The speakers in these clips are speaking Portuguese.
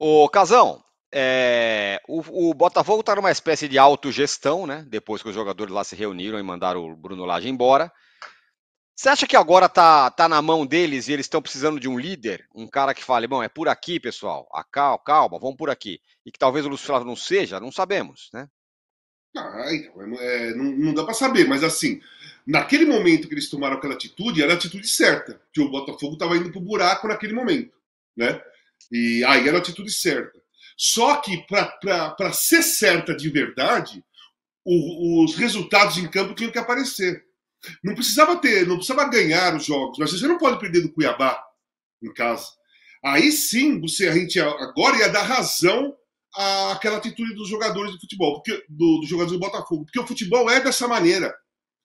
Ô, Casão, o Botafogo está numa espécie de autogestão, né? Depois que os jogadores lá se reuniram e mandaram o Bruno Lage embora. Você acha que agora tá na mão deles e eles estão precisando de um líder? Um cara que fale, bom, é por aqui, pessoal. Calma, vamos por aqui. E que talvez o Lúcio Flávio não seja, não sabemos, né? Então, não dá para saber, mas assim, naquele momento que eles tomaram aquela atitude, era a atitude certa, que o Botafogo estava indo pro buraco naquele momento, né? E aí era a atitude certa. Só que para ser certa de verdade, os resultados em campo tinham que aparecer. Não precisava ganhar os jogos, mas você não pode perder do Cuiabá em casa. Aí sim, a gente agora ia dar razão àquela atitude dos jogadores de futebol, dos jogadores do Botafogo, porque o futebol é dessa maneira,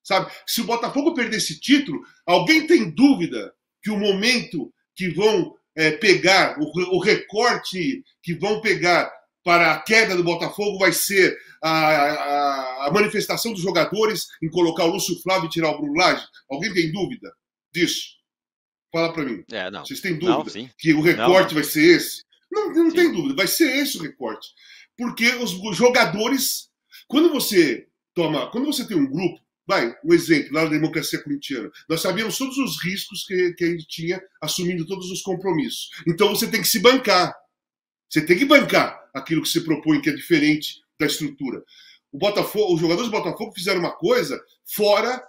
sabe? Se o Botafogo perder esse título, alguém tem dúvida que o momento que vão pegar, o recorte que vão pegar para a queda do Botafogo vai ser a manifestação dos jogadores em colocar o Lúcio Flávio e tirar o Bruno Lage? Alguém tem dúvida disso? Fala para mim. Não. Vocês têm Não, dúvida sim. que o Não. recorte vai ser esse? Não Sim. tem dúvida, vai ser esse o recorte. Porque os jogadores, quando você tem um grupo, um exemplo, lá na democracia corintiana, nós sabíamos todos os riscos que a gente tinha assumindo todos os compromissos. Então você tem que se bancar. Você tem que bancar aquilo que se propõe, que é diferente da estrutura. Os jogadores do Botafogo fizeram uma coisa fora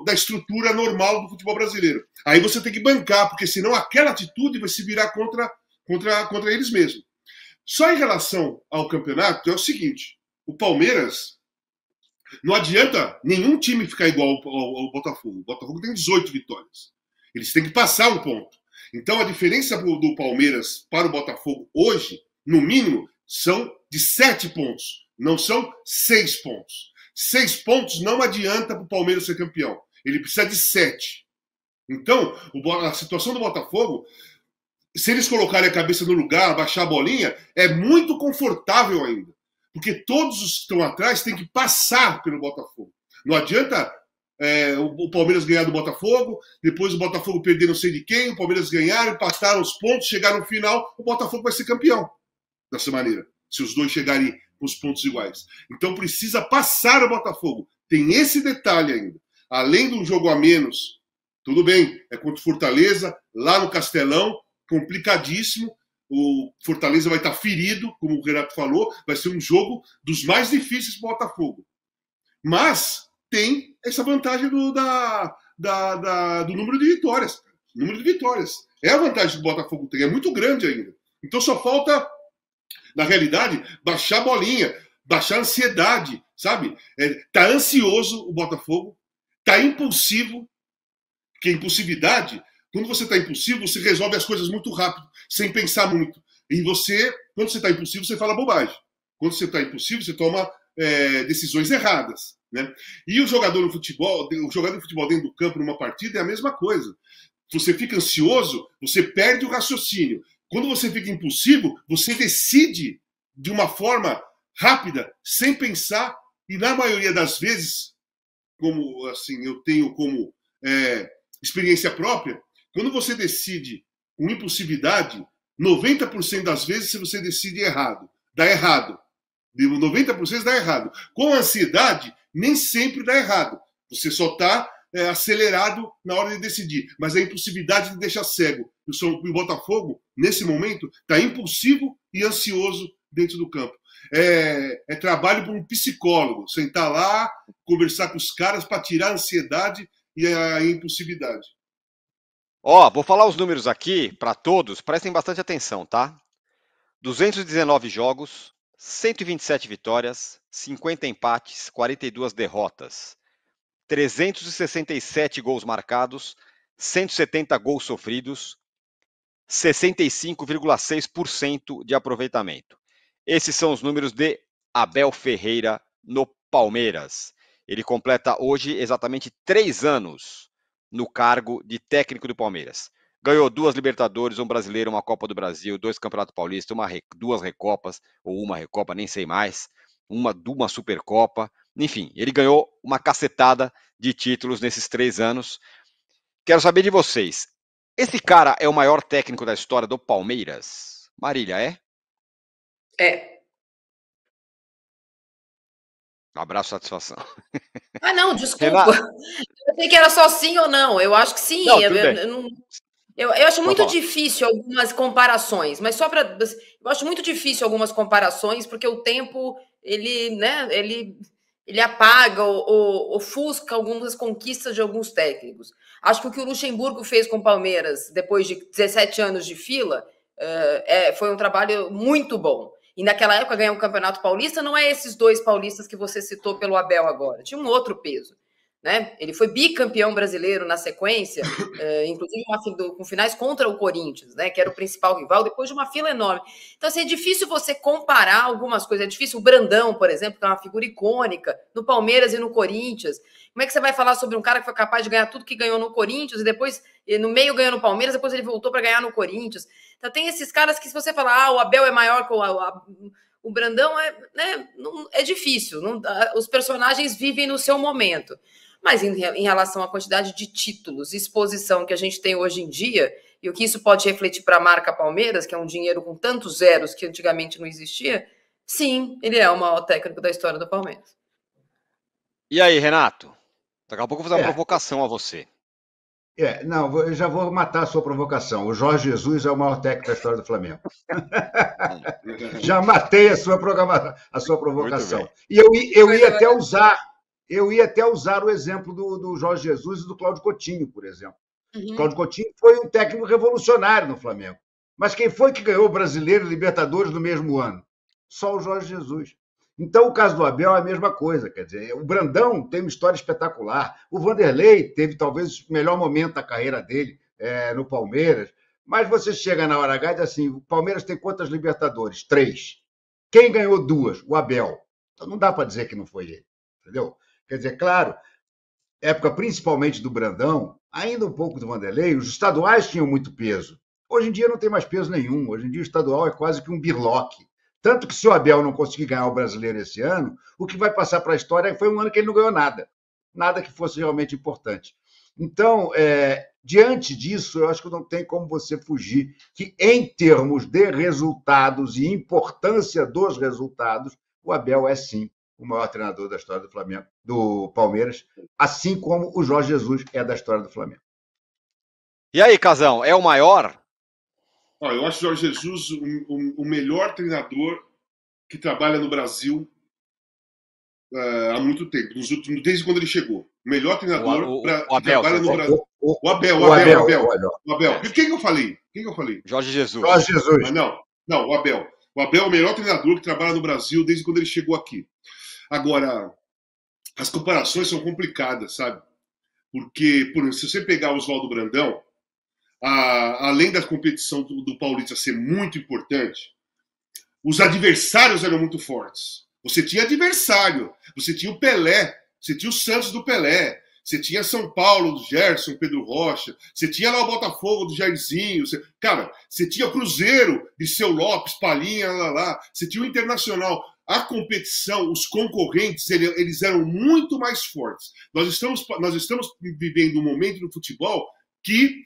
da estrutura normal do futebol brasileiro. Aí você tem que bancar, porque senão aquela atitude vai se virar contra eles mesmos. Só em relação ao campeonato, é o seguinte: o Palmeiras, não adianta nenhum time ficar igual ao Botafogo. O Botafogo tem 18 vitórias. Eles têm que passar um ponto. Então a diferença do Palmeiras para o Botafogo hoje, no mínimo, são de 7 pontos. Não são 6 pontos. 6 pontos não adianta para o Palmeiras ser campeão. Ele precisa de 7. Então, a situação do Botafogo, se eles colocarem a cabeça no lugar, baixar a bolinha, é muito confortável ainda. Porque todos os que estão atrás têm que passar pelo Botafogo. Não adianta o Palmeiras ganhar do Botafogo, depois o Botafogo perder não sei de quem, o Palmeiras ganhar, empataram os pontos, chegar no final, o Botafogo vai ser campeão dessa maneira, se os dois chegarem com os pontos iguais. Então precisa passar o Botafogo. Tem esse detalhe ainda. Além de um jogo a menos, tudo bem, é contra o Fortaleza, lá no Castelão, complicadíssimo. O Fortaleza vai estar ferido, como o Renato falou, vai ser um jogo dos mais difíceis para o Botafogo. Mas tem essa vantagem do número de vitórias. Número de vitórias. É a vantagem que o Botafogo tem, é muito grande ainda. Então só falta, na realidade, baixar a bolinha, baixar a ansiedade, sabe? Tá ansioso o Botafogo, tá impulsivo, porque impulsividade, quando você tá impulsivo, você resolve as coisas muito rápido, sem pensar muito. E quando você tá impulsivo, você fala bobagem. Quando você tá impulsivo, você toma decisões erradas. Né? E o jogador de futebol dentro do campo numa partida é a mesma coisa. Você fica ansioso, você perde o raciocínio. Quando você fica impulsivo, você decide de uma forma rápida, sem pensar, e na maioria das vezes, como assim eu tenho como experiência própria, quando você decide com impulsividade, 90% das vezes você decide errado, dá errado. 90% dá errado. Com a ansiedade, nem sempre dá errado. Você só está acelerado na hora de decidir. Mas a impulsividade te deixa cego. O Botafogo, nesse momento, está impulsivo e ansioso dentro do campo. É trabalho para um psicólogo. Sentar lá, conversar com os caras para tirar a ansiedade e a impulsividade. Vou falar os números aqui para todos. Prestem bastante atenção, tá? 219 jogos, 127 vitórias, 50 empates, 42 derrotas. 367 gols marcados, 170 gols sofridos, 65,6% de aproveitamento. Esses são os números de Abel Ferreira no Palmeiras. Ele completa hoje exatamente 3 anos no cargo de técnico do Palmeiras. Ganhou 2 Libertadores, um Brasileiro, uma Copa do Brasil, 2 Campeonato Paulista, 2 Recopas, ou uma Recopa, nem sei mais, uma Supercopa. Enfim, ele ganhou uma cacetada de títulos nesses 3 anos. Quero saber de vocês. Esse cara é o maior técnico da história do Palmeiras? Marília, é? É. Abraço, satisfação. Ah, não, desculpa. Renato, Eu pensei que era só sim ou não. Eu acho que sim. não, tudo bem. Eu acho Pode muito falar. difícil algumas comparações, mas só para. Eu acho muito difícil algumas comparações, porque o tempo ele, né, ele apaga ou ofusca algumas conquistas de alguns técnicos. Acho que o Luxemburgo fez com o Palmeiras, depois de 17 anos de fila, foi um trabalho muito bom. E naquela época ganhar um campeonato paulista não é esses dois paulistas que você citou pelo Abel agora. Tinha um outro peso. Né? Ele foi bicampeão brasileiro na sequência, inclusive com finais contra o Corinthians, né? Que era o principal rival, depois de uma fila enorme. Então, assim, é difícil você comparar algumas coisas. É difícil o Brandão, por exemplo, que é uma figura icônica no Palmeiras e no Corinthians. Como é que você vai falar sobre um cara que foi capaz de ganhar tudo que ganhou no Corinthians e depois, no meio, ganhou no Palmeiras, depois ele voltou para ganhar no Corinthians? Então, tem esses caras que, se você falar, o Abel é maior que o Brandão, é difícil. Os personagens vivem no seu momento. Mas em relação à quantidade de títulos, exposição que a gente tem hoje em dia, e o que isso pode refletir para a marca Palmeiras, que é um dinheiro com tantos zeros que antigamente não existia, sim, ele é o maior técnico da história do Palmeiras. E aí, Renato? Daqui a pouco eu vou fazer uma provocação a você. Não, eu já vou matar a sua provocação. O Jorge Jesus é o maior técnico da história do Flamengo. Já matei a sua provocação. E eu ia até usar o exemplo do Jorge Jesus e do Cláudio Coutinho, por exemplo. Uhum. Cláudio Coutinho foi um técnico revolucionário no Flamengo. Mas quem foi que ganhou o Brasileiro e Libertadores no mesmo ano? Só o Jorge Jesus. Então, o caso do Abel é a mesma coisa. Quer dizer, o Brandão tem uma história espetacular. O Vanderlei teve talvez o melhor momento da carreira dele no Palmeiras. Mas você chega na hora H e diz assim, o Palmeiras tem quantas Libertadores? 3. Quem ganhou 2? O Abel. Então, não dá para dizer que não foi ele. Entendeu? Quer dizer, claro, época principalmente do Brandão, ainda um pouco do Vanderlei, os estaduais tinham muito peso. Hoje em dia não tem mais peso nenhum. Hoje em dia o estadual é quase que um birloque. Tanto que se o Abel não conseguir ganhar o Brasileiro esse ano, o que vai passar para a história foi um ano que ele não ganhou nada. Nada que fosse realmente importante. Então, diante disso, eu acho que não tem como você fugir que, em termos de resultados e importância dos resultados, o Abel é, sim, o maior treinador da história do Flamengo, do Palmeiras, assim como o Jorge Jesus é da história do Flamengo. E aí, Casão, é o maior? Eu acho o Jorge Jesus o melhor treinador que trabalha no Brasil há muito tempo, desde quando ele chegou. O melhor treinador que trabalha no Brasil. O Abel. Quem que eu falei? Jorge Jesus. Jorge Jesus. Não, o Abel. O Abel é o melhor treinador que trabalha no Brasil desde quando ele chegou aqui. Agora, as comparações são complicadas, sabe? Porque, por exemplo, se você pegar o Oswaldo Brandão, além da competição do Paulista ser muito importante, os adversários eram muito fortes. Você tinha adversário, você tinha o Pelé, você tinha o Santos do Pelé, você tinha São Paulo do Gerson, Pedro Rocha, você tinha lá o Botafogo do Jairzinho, você tinha o Cruzeiro de Seu Lopes, Palhinha, você tinha o Internacional. A competição, os concorrentes, eles eram muito mais fortes. Nós estamos vivendo um momento no futebol que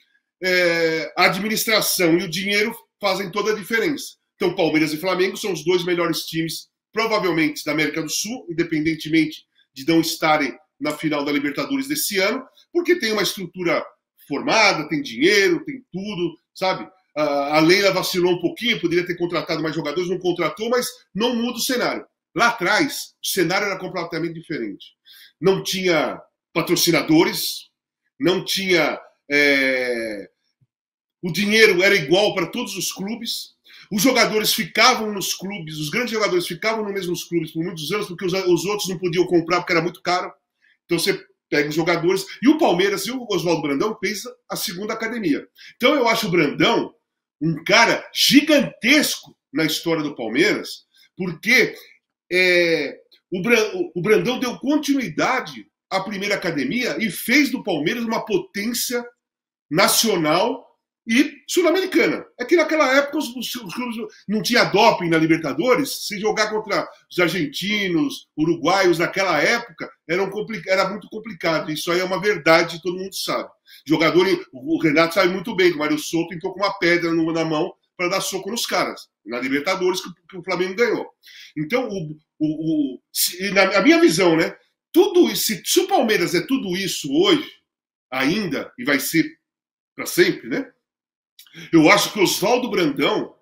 a administração e o dinheiro fazem toda a diferença. Então, Palmeiras e Flamengo são os dois melhores times, provavelmente, da América do Sul, independentemente de não estarem na final da Libertadores desse ano, porque tem uma estrutura formada, tem dinheiro, tem tudo, sabe? A Leila vacilou um pouquinho, poderia ter contratado mais jogadores, não contratou, mas não muda o cenário. Lá atrás, o cenário era completamente diferente. Não tinha patrocinadores, não tinha... O dinheiro era igual para todos os clubes. Os jogadores ficavam nos clubes, os grandes jogadores ficavam nos mesmos clubes por muitos anos, porque os outros não podiam comprar porque era muito caro. Então você pega os jogadores. E o Palmeiras e o Oswaldo Brandão fez a segunda academia. Então eu acho o Brandão um cara gigantesco na história do Palmeiras, porque o Brandão deu continuidade à primeira academia e fez do Palmeiras uma potência nacional e sul-americana. É que naquela época os clubes não tinha doping na Libertadores. Se jogar contra os argentinos, uruguaios naquela época era muito complicado. Isso aí é uma verdade, todo mundo sabe. O Renato sabe muito bem que o Mário Souto entrou com uma pedra na mão para dar soco nos caras, na Libertadores que o Flamengo ganhou. Então, na minha visão, né, tudo isso, se o Palmeiras é tudo isso hoje, ainda, e vai ser para sempre, né? Eu acho que o Oswaldo Brandão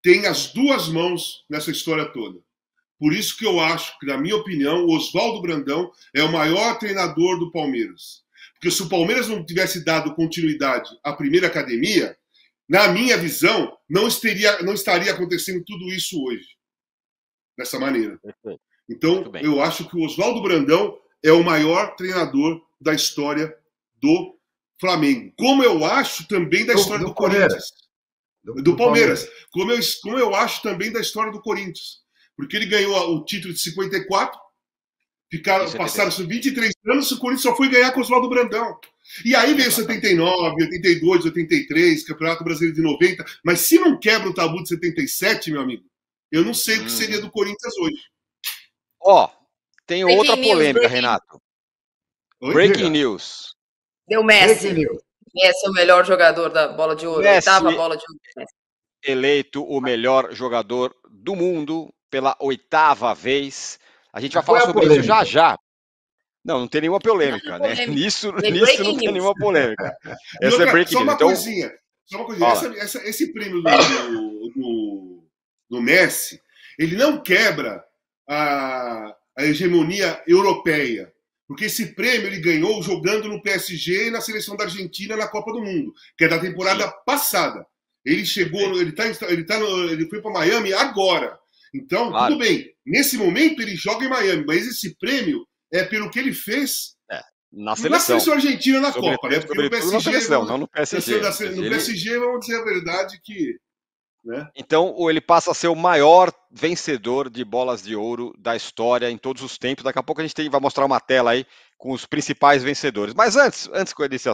tem as duas mãos nessa história toda. Por isso que eu acho que, na minha opinião, o Oswaldo Brandão é o maior treinador do Palmeiras. Porque se o Palmeiras não tivesse dado continuidade à primeira academia, na minha visão, não estaria acontecendo tudo isso hoje. Dessa maneira. Então, eu acho que o Oswaldo Brandão é o maior treinador da história do Flamengo. Como eu acho também da história do Corinthians. Do Palmeiras. Como eu acho também da história do Corinthians. Porque ele ganhou o título de 54, passaram-se 23 anos, o Corinthians só foi ganhar com o Oswaldo Brandão. E aí veio 79, 82, 83, Campeonato Brasileiro de 90. Mas se não quebra o tabu de 77, meu amigo, eu não sei o que seria do Corinthians hoje. Ó, tem outra polêmica, Renato. Breaking news. Deu Messi. Messi é o melhor jogador da Bola de Ouro. Oitava Bola de Ouro. Eleito o melhor jogador do mundo pela 8ª vez. A gente vai falar sobre isso já já. Não tem nenhuma polêmica, né? Nisso não tem nenhuma polêmica. Essa é breaking news. Só uma coisinha. Esse prêmio do Messi, ele não quebra a hegemonia europeia. Porque esse prêmio ele ganhou jogando no PSG e na seleção da Argentina na Copa do Mundo, que é da temporada passada. Ele chegou, ele foi para Miami agora. Então, tudo bem. Nesse momento ele joga em Miami, mas esse prêmio é pelo que ele fez na seleção argentina na Copa, né? Porque no PSG, seleção, não no PSG. No PSG, vamos dizer a verdade que... Né? Então, ele passa a ser o maior vencedor de bolas de ouro da história em todos os tempos. Daqui a pouco a gente vai mostrar uma tela aí com os principais vencedores. Mas antes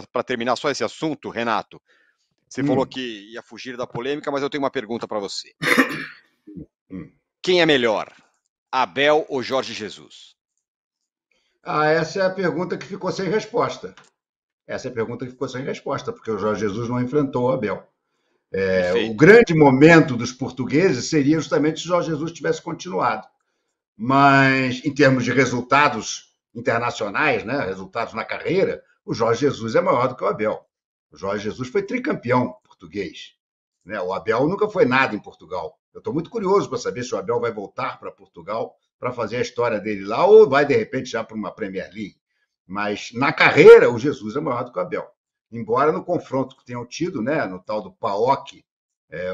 para terminar só esse assunto, Renato, você falou que ia fugir da polêmica, mas eu tenho uma pergunta para você. Quem é melhor, Abel ou Jorge Jesus? Essa é a pergunta que ficou sem resposta. Porque o Jorge Jesus não enfrentou o Abel. O grande momento dos portugueses seria justamente se o Jorge Jesus tivesse continuado. Mas, em termos de resultados internacionais, né, resultados na carreira, o Jorge Jesus é maior do que o Abel. O Jorge Jesus foi tricampeão português. Né? O Abel nunca foi nada em Portugal. Eu estou muito curioso para saber se o Abel vai voltar para Portugal para fazer a história dele lá ou vai, de repente, já para uma Premier League. Mas, na carreira, o Jesus é maior do que o Abel. Embora no confronto que tenham tido, né, no tal do PAOK,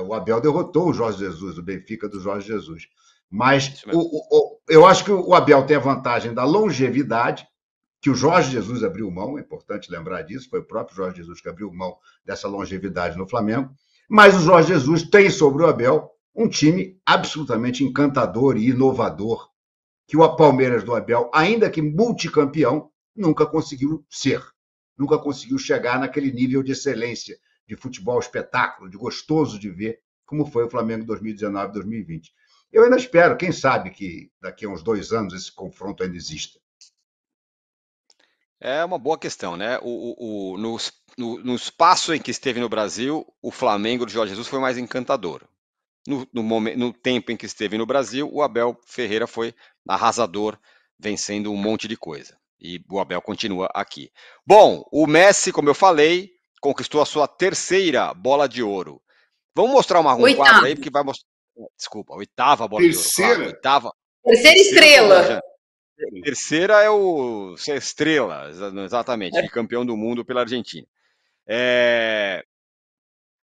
o Abel derrotou o Jorge Jesus, o Benfica do Jorge Jesus. Mas eu acho que o Abel tem a vantagem da longevidade, que o Jorge Jesus abriu mão, é importante lembrar disso, foi o próprio Jorge Jesus que abriu mão dessa longevidade no Flamengo, mas o Jorge Jesus tem sobre o Abel um time absolutamente encantador e inovador, que o Palmeiras do Abel, ainda que multicampeão, nunca conseguiu ser. Nunca conseguiu chegar naquele nível de excelência, de futebol espetáculo, de gostoso de ver, como foi o Flamengo 2019 2020. Eu ainda espero, quem sabe, que daqui a uns 2 anos esse confronto ainda exista. É uma boa questão, né? No espaço em que esteve no Brasil, o Flamengo de Jorge Jesus foi mais encantador. No tempo em que esteve no Brasil, o Abel Ferreira foi arrasador, vencendo um monte de coisa. E o Abel continua aqui. Bom, o Messi, como eu falei, conquistou a sua 3ª bola de ouro. Vamos mostrar um quadro aí, porque vai mostrar... Desculpa, 8ª bola de ouro. Claro, terceira estrela. Terceira é o Estrela, exatamente, de campeão do mundo pela Argentina.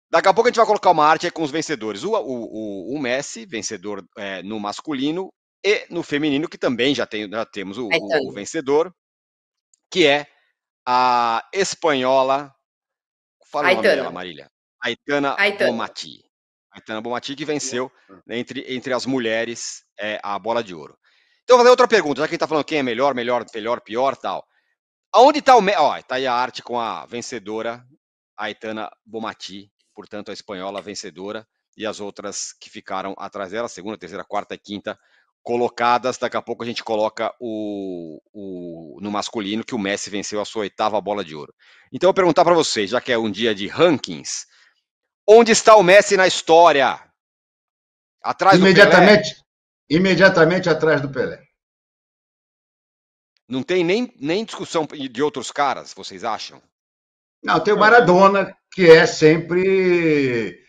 Daqui a pouco a gente vai colocar uma arte aí com os vencedores. O Messi, vencedor no masculino, e no feminino, que também já temos o vencedor, que é a espanhola. Fala o nome dela, Marília. Aitana Bonmatí. Aitana Bonmatí, que venceu entre as mulheres a bola de ouro. Então, vou fazer outra pergunta, já que a gente está falando quem é melhor, pior, tal. Aonde está o Messi? Ó, está aí a arte com a vencedora, Aitana Bonmatí, portanto, a espanhola vencedora, e as outras que ficaram atrás dela, 2ª, 3ª, 4ª e 5ª colocadas. Daqui a pouco a gente coloca no masculino que o Messi venceu a sua 8ª bola de ouro. Então, eu vou perguntar para vocês, já que é um dia de rankings, Onde está o Messi na história? Atrás do Pelé? Imediatamente atrás do Pelé. Não tem nem discussão de outros caras, vocês acham? Não, tem o Maradona, que é sempre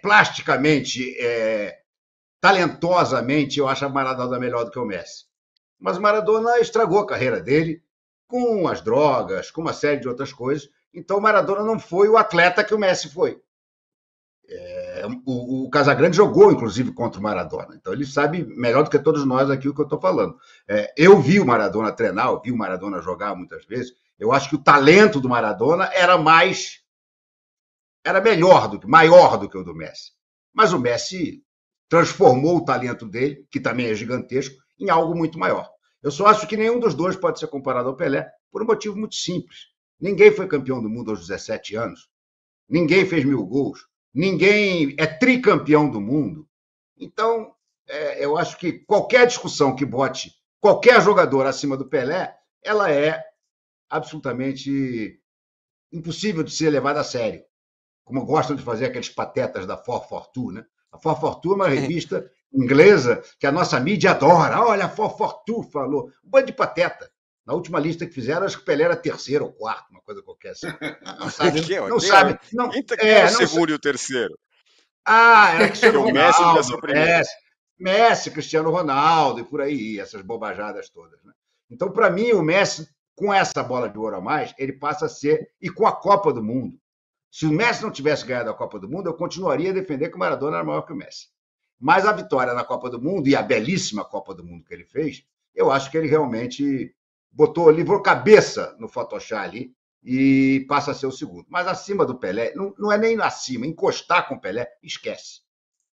plasticamente, talentosamente, eu acho a Maradona melhor do que o Messi. Mas o Maradona estragou a carreira dele com as drogas, com uma série de outras coisas. Então o Maradona não foi o atleta que o Messi foi. O Casagrande jogou, inclusive, contra o Maradona. Então ele sabe melhor do que todos nós aqui o que eu estou falando. Eu vi o Maradona treinar, eu vi o Maradona jogar muitas vezes. Eu acho que o talento do Maradona era maior do que o do Messi. Mas o Messi transformou o talento dele, que também é gigantesco, em algo muito maior. Eu só acho que nenhum dos dois pode ser comparado ao Pelé por um motivo muito simples. Ninguém foi campeão do mundo aos 17 anos. Ninguém fez 1000 gols. Ninguém é tricampeão do mundo. Então, eu acho que qualquer discussão que bote qualquer jogador acima do Pelé, ela é absolutamente impossível de ser levada a sério. Como gostam de fazer aqueles patetas da 442, né? A 442 é uma revista inglesa que a nossa mídia adora. Olha, a 442 falou. Um bando de pateta. Na última lista que fizeram, acho que o Pelé era terceiro ou quarto, uma coisa qualquer assim. Não sabe. Quem é o segundo e o terceiro? Era Cristiano Ronaldo. Messi, Cristiano Ronaldo e por aí, essas bobajadas todas. Né? Então, para mim, o Messi, com essa bola de ouro a mais, ele passa a ser... E com a Copa do Mundo. Se o Messi não tivesse ganhado a Copa do Mundo, eu continuaria a defender que o Maradona era maior que o Messi. Mas a vitória na Copa do Mundo e a belíssima Copa do Mundo que ele fez, eu acho que ele realmente livrou cabeça no Photoshop ali e passa a ser o segundo. Mas acima do Pelé, não é nem acima, encostar com o Pelé, esquece.